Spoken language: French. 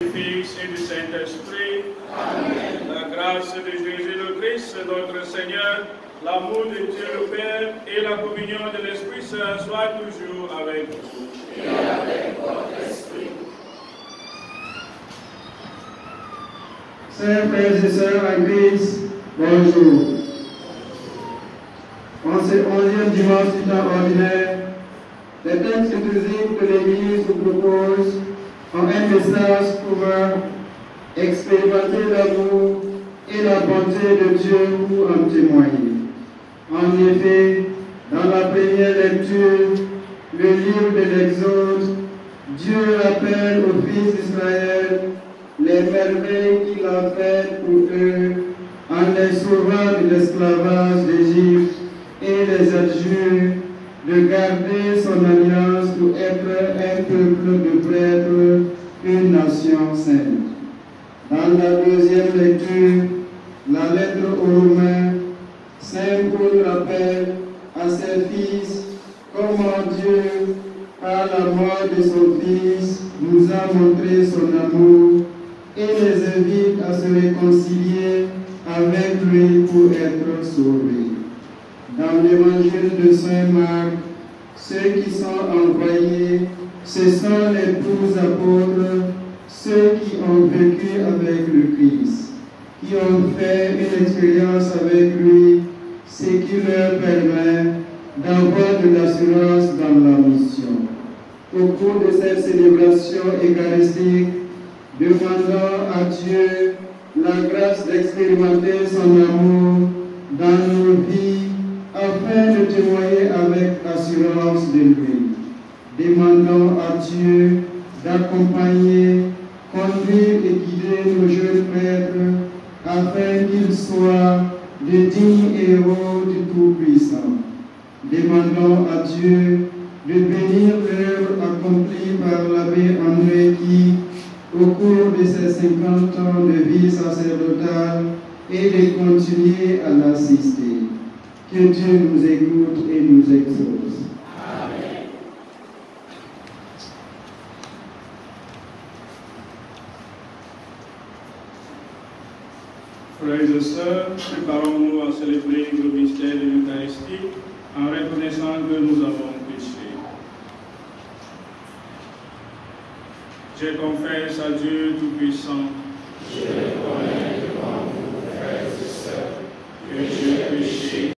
Du Fils et du Saint-Esprit. Amen. La grâce de Jésus le Christ, notre Seigneur, l'amour de Dieu le Père et la communion de l'Esprit Saint soient toujours avec vous. Et avec votre esprit. Chers frères et sœurs en Christ, bonjour. En ce 11e dimanche du temps ordinaire, les textes liturgiques que l'Église vous propose ont un message pouvant expérimenter l'amour et la bonté de Dieu pour en témoigner. En effet, dans la première lecture, le livre de l'Exode, Dieu rappelle aux fils d'Israël les merveilles qu'il a faites pour eux en les sauvant de l'esclavage d'Égypte et les adjure de garder son alliance pour être un peuple de prêtres, une nation sainte. Dans la deuxième lecture, la lettre aux Romains, Saint Paul rappelle à ses fils comment Dieu, par la mort de son Fils, nous a montré son amour et les invite à se réconcilier avec lui pour être sauvés. Dans l'évangile de Saint Marc, ceux qui sont envoyés, ce sont les 12 apôtres, ceux qui ont vécu avec le Christ, qui ont fait une expérience avec lui, ce qui leur permet d'avoir de l'assurance dans la mission. Au cours de cette célébration eucharistique, demandons à Dieu la grâce d'expérimenter son amour dans nos vies afin de témoigner avec assurance de lui. Demandons à Dieu d'accompagner, conduire et guider nos jeunes prêtres afin qu'ils soient de dignes héros du Tout-Puissant. Demandons à Dieu de bénir l'œuvre accomplie par l'abbé André qui, au cours de ses 50 ans de vie sacerdotale, et de continuer à l'assister. Que Dieu nous écoute et nous exauce. Amen. Frères et sœurs, préparons-nous à célébrer le mystère de l'Eucharistie en reconnaissant que nous avons péché. Je confesse à Dieu Tout-Puissant, Je reconnais devant vous, frères et sœurs, que Dieu